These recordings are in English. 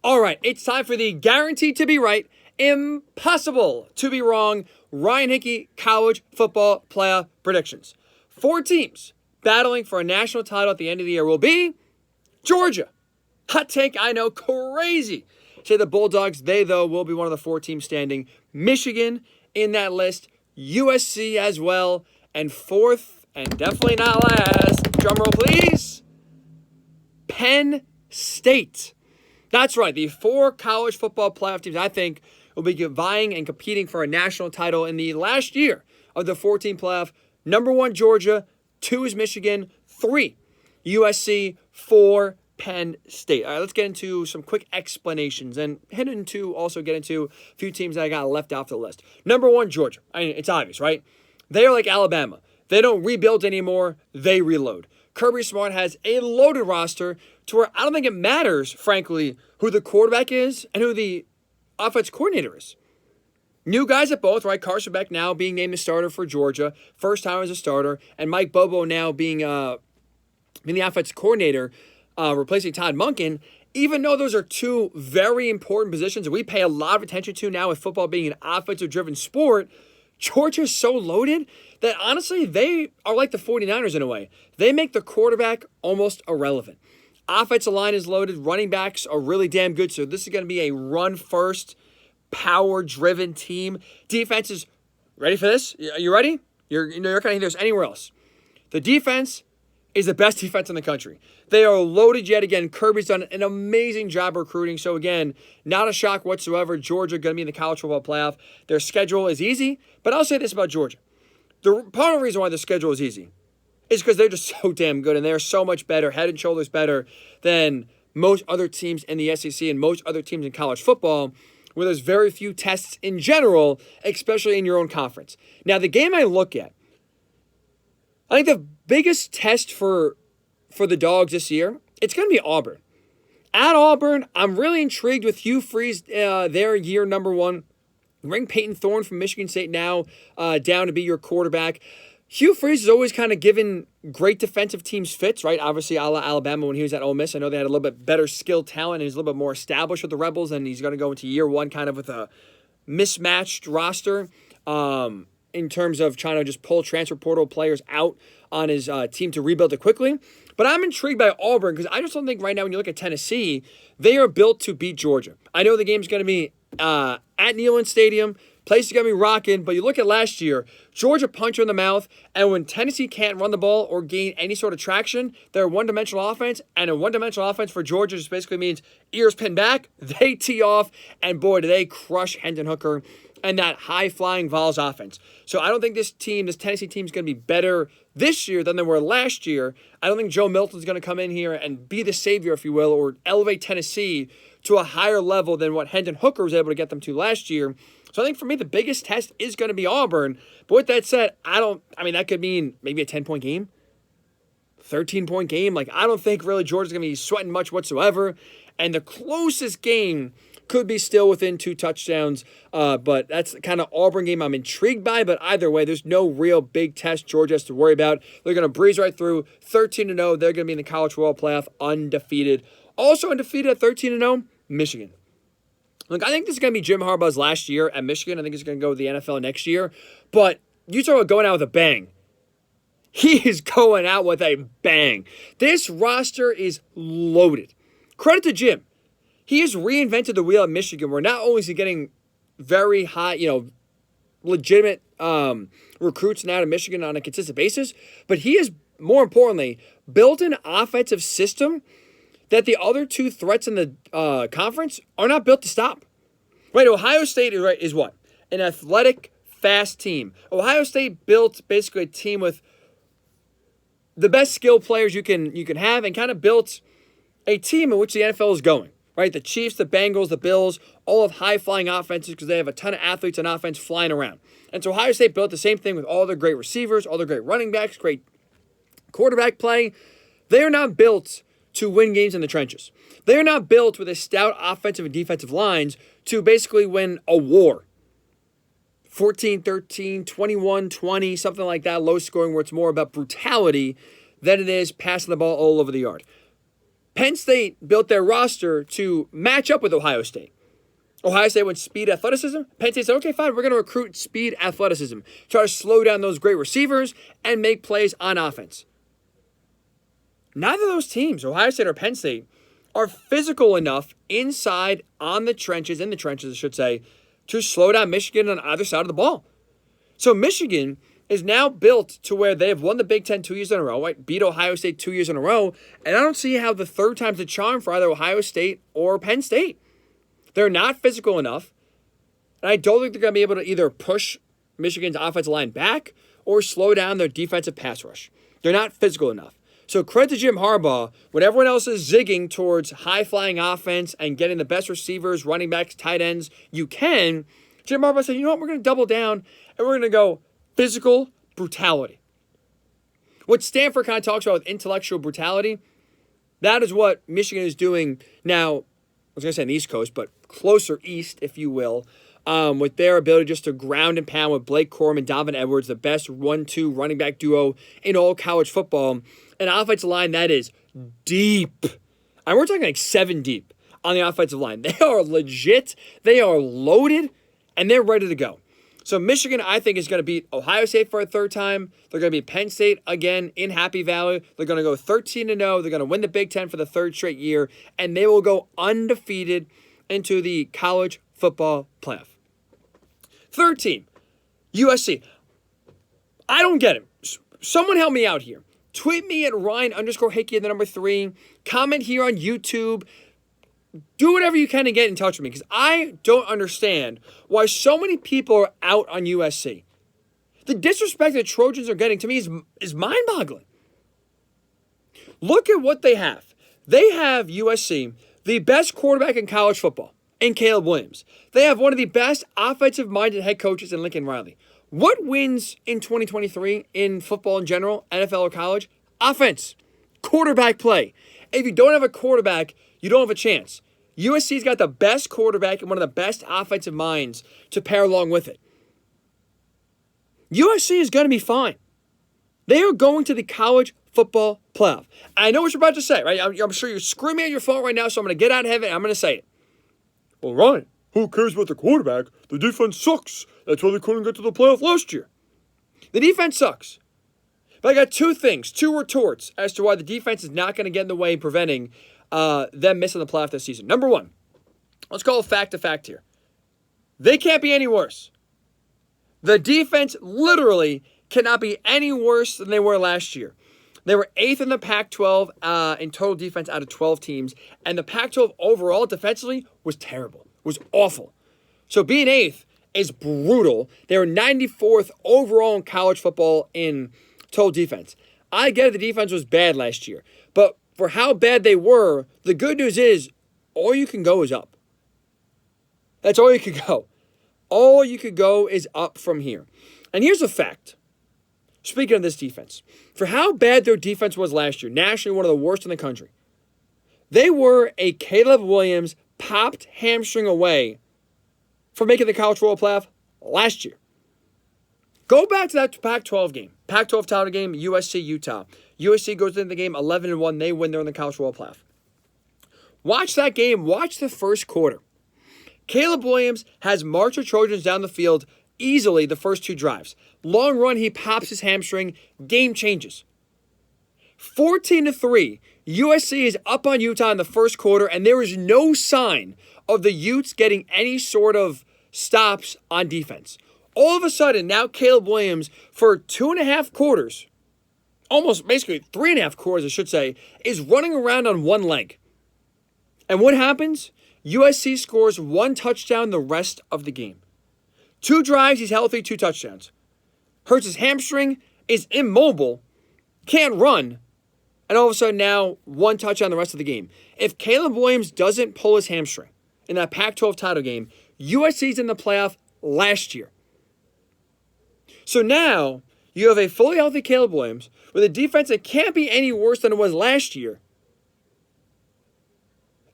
All right, it's time for the guaranteed to be right, impossible to be wrong, Ryan Hickey college football playoff predictions. 4 teams battling for a national title at the end of the year will be Georgia. Hot take, I know, crazy. Say the Bulldogs, they, though, will be one of the 4 teams standing. Michigan in that list, USC as well, and 4th, and definitely not last, drumroll please, Penn State. That's right, the 4 college football playoff teams, I think, will be vying and competing for a national title in the last year of the 4-team playoff. Number 1, Georgia. 2 is Michigan. 3, USC. 4, Penn State. All right, let's get into some quick explanations and get into a few teams that I got left off the list. Number 1, Georgia. I mean, it's obvious, right? They are like Alabama. They don't rebuild anymore. They reload. Kirby Smart has a loaded roster to where I don't think it matters, frankly, who the quarterback is and who the offense coordinator is. New guys at both, right? Carson Beck now being named the starter for Georgia, first time as a starter, and Mike Bobo now being the offense coordinator, replacing Todd Monken. Even though those are 2 very important positions that we pay a lot of attention to now with football being an offensive-driven sport, Georgia's so loaded that honestly, they are like the 49ers in a way. They make the quarterback almost irrelevant. Offensive line is loaded. Running backs are really damn good. So this is going to be a run-first, power-driven team. Defense is ready for this? Are you ready? You're not going to hear this anywhere else. The defense is the best defense in the country. They are loaded yet again. Kirby's done an amazing job recruiting. So again, not a shock whatsoever. Georgia going to be in the college football playoff. Their schedule is easy. But I'll say this about Georgia. Part of the reason why the schedule is easy is because they're just so damn good, and they're so much better, head and shoulders better than most other teams in the SEC and most other teams in college football, where there's very few tests in general, especially in your own conference. Now, the game I look at, I think the biggest test for the Dogs this year, it's going to be Auburn. At Auburn, I'm really intrigued with Hugh Freeze, their year number 1. Bring Peyton Thorne from Michigan State now down to be your quarterback. Hugh Freeze has always kind of given great defensive teams fits, right? Obviously, a la Alabama when he was at Ole Miss. I know they had a little bit better skill talent and he's a little bit more established with the Rebels, and he's going to go into year 1 kind of with a mismatched roster in terms of trying to just pull transfer portal players out on his team to rebuild it quickly. But I'm intrigued by Auburn because I just don't think right now when you look at Tennessee, they are built to beat Georgia. I know the game's going to be at Neyland Stadium. Place is going to be rocking, but you look at last year, Georgia punched you in the mouth, and when Tennessee can't run the ball or gain any sort of traction, they're a one-dimensional offense, and a one-dimensional offense for Georgia just basically means ears pinned back, they tee off, and boy, do they crush Hendon Hooker and that high-flying Vols offense. So I don't think this Tennessee team is going to be better this year than they were last year. I don't think Joe Milton's going to come in here and be the savior, if you will, or elevate Tennessee to a higher level than what Hendon Hooker was able to get them to last year. So I think for me, the biggest test is going to be Auburn. But with that said, that could mean maybe a 10-point game, 13-point game. I don't think really Georgia's going to be sweating much whatsoever. And the closest game could be still within 2 touchdowns. But that's the kind of Auburn game I'm intrigued by. But either way, there's no real big test Georgia has to worry about. They're going to breeze right through 13-0. They're going to be in the college football playoff undefeated. Also undefeated at 13-0, Michigan. Look, I think this is going to be Jim Harbaugh's last year at Michigan. I think he's going to go to the NFL next year. But you talk about going out with a bang. He is going out with a bang. This roster is loaded. Credit to Jim. He has reinvented the wheel at Michigan, where not only is he getting very high, legitimate recruits now to Michigan on a consistent basis, but he has, more importantly, built an offensive system that the other 2 threats in the conference are not built to stop. Right, Ohio State is what? An athletic, fast team. Ohio State built basically a team with the best skill players you can have, and kind of built a team in which the NFL is going. Right, the Chiefs, the Bengals, the Bills, all have high-flying offenses because they have a ton of athletes on offense flying around. And so Ohio State built the same thing with all their great receivers, all their great running backs, great quarterback play. They are not built to win games in the trenches. They are not built with a stout offensive and defensive lines to basically win a war. 14-13, 21-20, something like that, low scoring, where it's more about brutality than it is passing the ball all over the yard. Penn State built their roster to match up with Ohio State. Ohio State went speed athleticism. Penn State said, okay, fine, we're going to recruit speed athleticism. Try to slow down those great receivers and make plays on offense. Neither of those teams, Ohio State or Penn State, are physical enough inside in the trenches, I should say, to slow down Michigan on either side of the ball. So Michigan is now built to where they have won the Big Ten 2 years in a row, right? Beat Ohio State 2 years in a row, and I don't see how the third time's a charm for either Ohio State or Penn State. They're not physical enough, and I don't think they're going to be able to either push Michigan's offensive line back or slow down their defensive pass rush. They're not physical enough. So credit to Jim Harbaugh. When everyone else is zigging towards high-flying offense and getting the best receivers, running backs, tight ends, Jim Harbaugh said, you know what, we're going to double down, and we're going to go physical brutality. What Stanford kind of talks about with intellectual brutality, that is what Michigan is doing now. I was going to say on the East Coast, but closer east, if you will, with their ability just to ground and pound with Blake Corum and Donovan Edwards, the best 1-2 running back duo in all college football. An offensive line that is deep. And we're talking like 7 deep on the offensive line. They are legit. They are loaded, and they're ready to go. So Michigan, I think, is going to beat Ohio State for a third time. They're going to beat Penn State again in Happy Valley. They're going to go 13-0. They're going to win the Big Ten for the third straight year, and they will go undefeated into the college football playoff. Third team, USC. I don't get it. Someone help me out here. Tweet me at Ryan_Hickey and the number 3. Comment here on YouTube. Do whatever you can to get in touch with me, because I don't understand why so many people are out on USC. The disrespect the Trojans are getting to me is mind-boggling. Look at what they have. They have USC, the best quarterback in college football, in Caleb Williams. They have one of the best offensive-minded head coaches in Lincoln Riley. What wins in 2023 in football in general, NFL or college? Offense. Quarterback play. If you don't have a quarterback, you don't have a chance. USC's got the best quarterback and one of the best offensive minds to pair along with it. USC is going to be fine. They are going to the college football playoff. I know what you're about to say, right? I'm sure you're screaming at your phone right now, so I'm going to get out of heaven and I'm going to say it. Well, Ryan, who cares about the quarterback? The defense sucks. That's why they couldn't get to the playoff last year. The defense sucks. But I got two retorts as to why the defense is not going to get in the way of preventing them missing the playoff this season. Number 1, let's call it fact to fact here. They can't be any worse. The defense literally cannot be any worse than they were last year. They were 8th in the Pac-12 in total defense out of 12 teams, and the Pac-12 overall defensively was terrible, was awful. So being 8th is brutal. They were 94th overall in college football in total defense. I get it, the defense was bad last year, but for how bad they were, the good news is all you can go is up. That's all you could go. All you could go is up from here. And here's a fact. Speaking of this defense, for how bad their defense was last year, nationally one of the worst in the country, they were a Caleb Williams popped hamstring away from making the college football playoff last year. Go back to that Pac-12 game. Pac-12 title game, USC-Utah. USC goes into the game 11-1. They win. They're in the college football playoff. Watch that game. Watch the first quarter. Caleb Williams has marched the Trojans down the field easily the first 2 drives. Long run, he pops his hamstring. Game changes. 14-3. USC is up on Utah in the first quarter, and there is no sign of the Utes getting any sort of stops on defense. All of a sudden, now Caleb Williams, for 2.5 quarters, almost basically 3.5 quarters, I should say, is running around on one leg. And what happens? USC scores 1 touchdown the rest of the game. 2 drives, he's healthy, 2 touchdowns. Hurts his hamstring, is immobile, can't run, and all of a sudden now 1 touchdown the rest of the game. If Caleb Williams doesn't pull his hamstring in that Pac-12 title game, USC's in the playoff last year. So now you have a fully healthy Caleb Williams with a defense that can't be any worse than it was last year.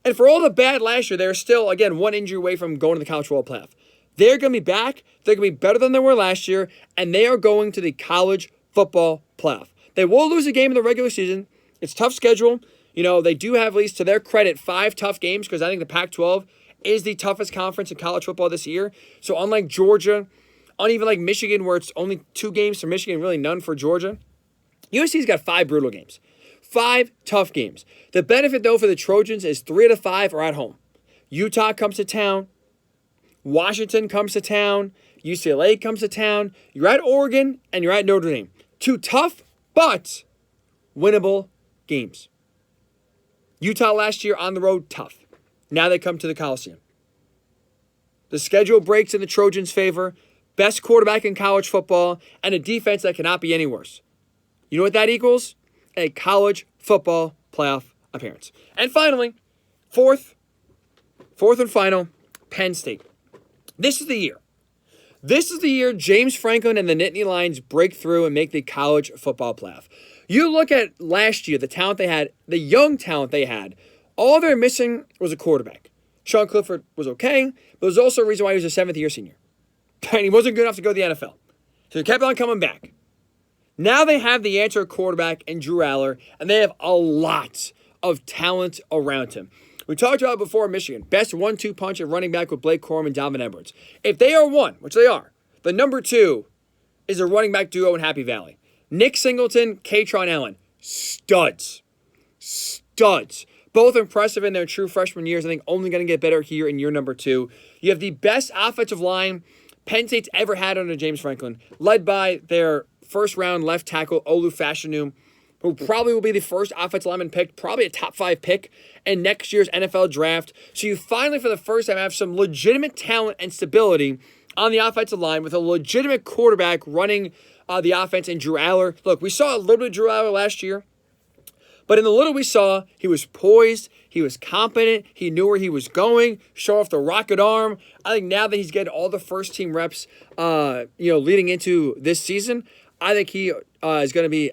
And for all the bad last year, they're still, again, 1 injury away from going to the college football playoff. They're going to be back. They're going to be better than they were last year, and they are going to the college football playoff. They will lose a game in the regular season. It's a tough schedule. They do have, at least to their credit, 5 tough games because I think the Pac-12 is the toughest conference in college football this year. So unlike Georgia, uneven like Michigan, where it's only 2 games for Michigan, really none for Georgia, USC's got 5 brutal games. 5 tough games. The benefit, though, for the Trojans is 3 out of 5 are at home. Utah comes to town. Washington comes to town. UCLA comes to town. You're at Oregon, and you're at Notre Dame. 2 tough, but winnable games. Utah last year on the road, tough. Now they come to the Coliseum. The schedule breaks in the Trojans' favor. Best quarterback in college football, and a defense that cannot be any worse. You know what that equals? A college football playoff appearance. And finally, fourth and final, Penn State. This is the year. This is the year James Franklin and the Nittany Lions break through and make the college football playoff. You look at last year, the talent they had, the young talent they had, all they're missing was a quarterback. Sean Clifford was okay, but there's also a reason why he was a 7th-year senior. And he wasn't good enough to go to the NFL. So he kept on coming back. Now they have the answer quarterback in Drew Aller, and they have a lot of talent around him. We talked about it before in Michigan. Best 1-2 punch at running back with Blake Corum and Donovan Edwards. If they are one, which they are, the number 2 is a running back duo in Happy Valley. Nick Singleton, Katron Allen. Studs. Both impressive in their true freshman years. I think only going to get better here in year number 2. You have the best offensive line Penn State's ever had under James Franklin, led by their first-round left tackle, Olu Fashanu, who probably will be the first offensive lineman picked, probably a top 5 pick in next year's NFL draft. So you finally, for the first time, have some legitimate talent and stability on the offensive line with a legitimate quarterback running the offense in Drew Aller. Look, we saw a little bit of Drew Aller last year, but in the little we saw, he was poised, he was competent, he knew where he was going, show off the rocket arm. I think now that he's getting all the first-team reps, leading into this season, I think he is going to be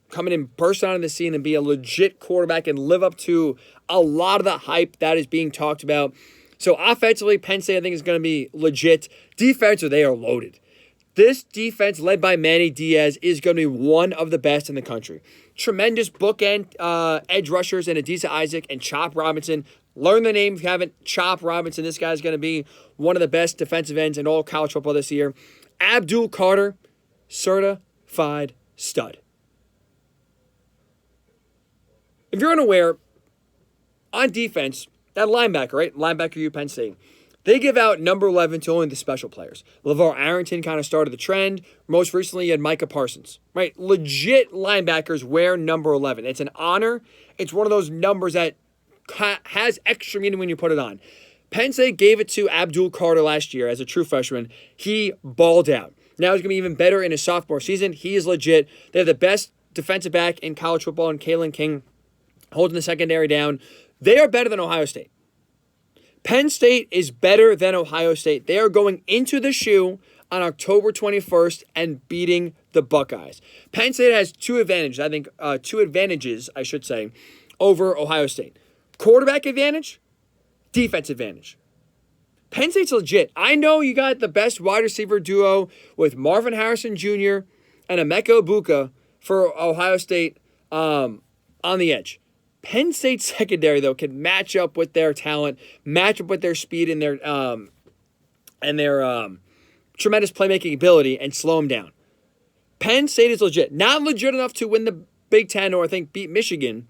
coming in, burst onto the scene and be a legit quarterback and live up to a lot of the hype that is being talked about. So offensively, Penn State I think is going to be legit. Defensively, they are loaded. This defense, led by Manny Diaz, is going to be one of the best in the country. Tremendous bookend edge rushers in Adisa Isaac and Chop Robinson. Learn the name if you haven't. Chop Robinson. This guy's going to be one of the best defensive ends in all college football this year. Abdul Carter, certified stud. If you're unaware, on defense, that linebacker, right? Linebacker U Penn State. They give out number 11 to only the special players. LeVar Arrington kind of started the trend. Most recently, you had Micah Parsons, right? Legit linebackers wear number 11. It's an honor. It's one of those numbers that has extra meaning when you put it on. Penn State gave it to Abdul Carter last year as a true freshman. He balled out. Now he's going to be even better in his sophomore season. He is legit. They have the best defensive back in college football in Kalen King, holding the secondary down. They are better than Ohio State. Penn State is better than Ohio State. They are going into the shoe on October 21st and beating the Buckeyes. Penn State has two advantages, over Ohio State. Quarterback advantage, defense advantage. Penn State's legit. I know you got the best wide receiver duo with Marvin Harrison Jr. and Emeka Egbuka for Ohio State on the edge. Penn State's secondary, though, can match up with their talent, match up with their speed and their tremendous playmaking ability and slow them down. Penn State is legit. Not legit enough to win the Big Ten or, I think, beat Michigan.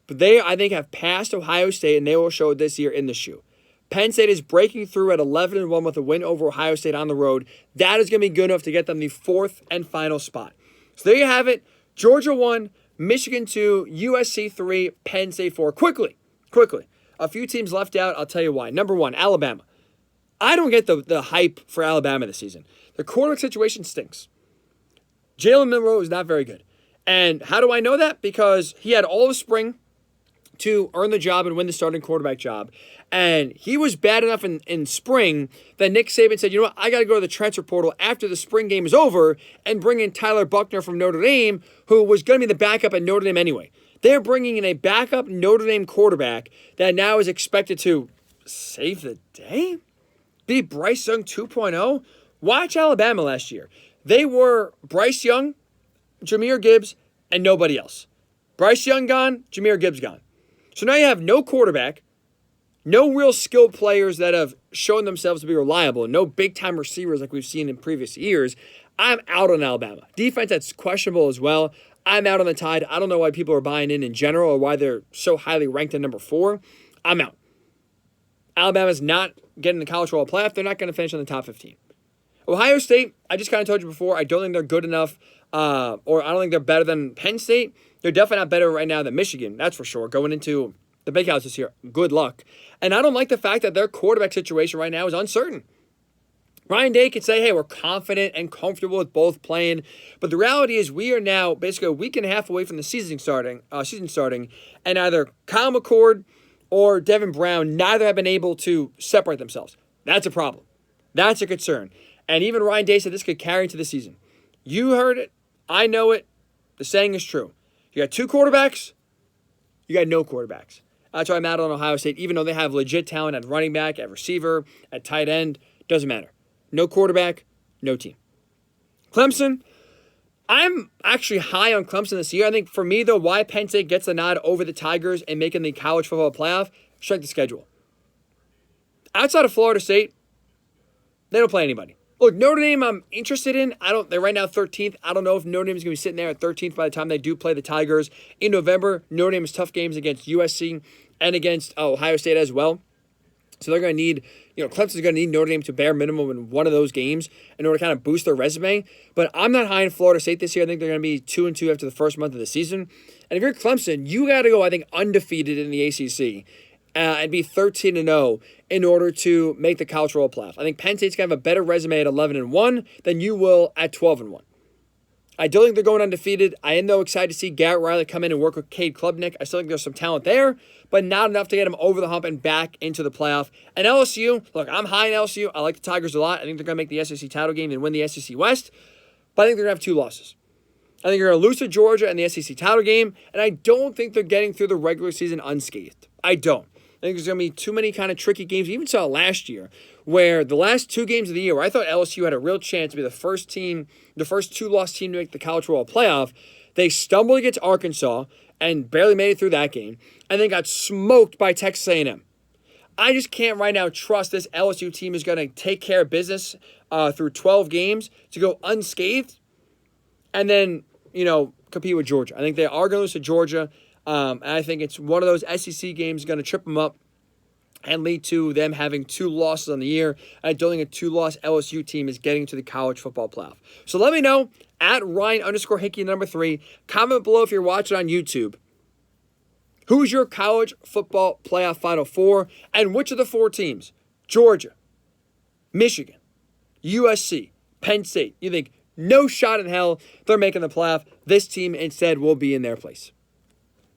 But they, I think, have passed Ohio State, and they will show it this year in the shoe. Penn State is breaking through at 11-1 with a win over Ohio State on the road. That is going to be good enough to get them the 4th and final spot. So there you have it. Georgia 1, Michigan 2, USC 3, Penn State 4. Quickly. A few teams left out. I'll tell you why. Number 1, Alabama. I don't get the hype for Alabama this season. The quarterback situation stinks. Jalen Milroe is not very good. And how do I know that? Because he had all of spring to earn the job and win the starting quarterback job. And he was bad enough in spring that Nick Saban said, you know what, I got to go to the transfer portal after the spring game is over and bring in Tyler Buchner from Notre Dame, who was going to be the backup at Notre Dame anyway. They're bringing in a backup Notre Dame quarterback that now is expected to save the day? Be Bryce Young 2.0? Watch Alabama last year. They were Bryce Young, Jahmyr Gibbs, and nobody else. Bryce Young gone, Jahmyr Gibbs gone. So now you have no quarterback, no real skilled players that have shown themselves to be reliable, no big-time receivers like we've seen in previous years. I'm out on Alabama. Defense, that's questionable as well. I'm out on the Tide. I don't know why people are buying in general or why they're so highly ranked at number 4. I'm out. Alabama's not getting the college football playoff. They're not going to finish in the top 15. Ohio State, I just kind of told you before, I don't think they're good enough, or I don't think they're better than Penn State. They're definitely not better right now than Michigan, that's for sure. Going into the big house this year, good luck. And I don't like the fact that their quarterback situation right now is uncertain. Ryan Day could say, hey, we're confident and comfortable with both playing. But the reality is we are now basically a week and a half away from the season starting, and either Kyle McCord or Devin Brown, neither have been able to separate themselves. That's a problem. That's a concern. And even Ryan Day said this could carry into the season. You heard it. I know it. The saying is true. You got 2 quarterbacks. You got no quarterbacks. That's why I'm out on Ohio State. Even though they have legit talent at running back, at receiver, at tight end, doesn't matter. No quarterback, no team. Clemson, I'm actually high on Clemson this year. I think for me, though, why Penn State gets the nod over the Tigers and making the college football playoff, strength of schedule. Outside of Florida State, they don't play anybody. Look, Notre Dame I'm interested in. They're right now 13th. I don't know if Notre Dame is going to be sitting there at 13th by the time they do play the Tigers. In November, Notre Dame has tough games against USC and against Ohio State as well. So they're going to need, Clemson's going to need Notre Dame to bare minimum in one of those games in order to kind of boost their resume. But I'm not high in Florida State this year. I think they're going to be 2-2 after the first month of the season. And if you're Clemson, you got to go, I think, undefeated in the ACC and be 13-0 in order to make the college football playoff. I think Penn State's going to have a better resume at 11-1 than you will at 12-1. I don't think they're going undefeated. I am, though, excited to see Garrett Riley come in and work with Cade Klubnik. I still think there's some talent there, but not enough to get him over the hump and back into the playoff. And LSU, look, I'm high in LSU. I like the Tigers a lot. I think they're going to make the SEC title game and win the SEC West, but I think they're going to have 2 losses. I think they're going to lose to Georgia in the SEC title game, and I don't think they're getting through the regular season unscathed. I don't. I think there's going to be too many kind of tricky games. We even saw last year where the last 2 games of the year where I thought LSU had a real chance to be the first 2-loss team to make the college football playoff. They stumbled against Arkansas and barely made it through that game and then got smoked by Texas A&M. I just can't right now trust this LSU team is going to take care of business through 12 games to go unscathed and then, compete with Georgia. I think they are going to lose to Georgia. And I think it's one of those SEC games going to trip them up and lead to them having 2 losses on the year. And I don't think a 2-loss LSU team is getting to the college football playoff. So let me know at Ryan_Hickey number 3. Comment below if you're watching on YouTube. Who's your college football playoff Final Four? And which of the 4 teams, Georgia, Michigan, USC, Penn State, you think no shot in hell they're making the playoff? This team instead will be in their place.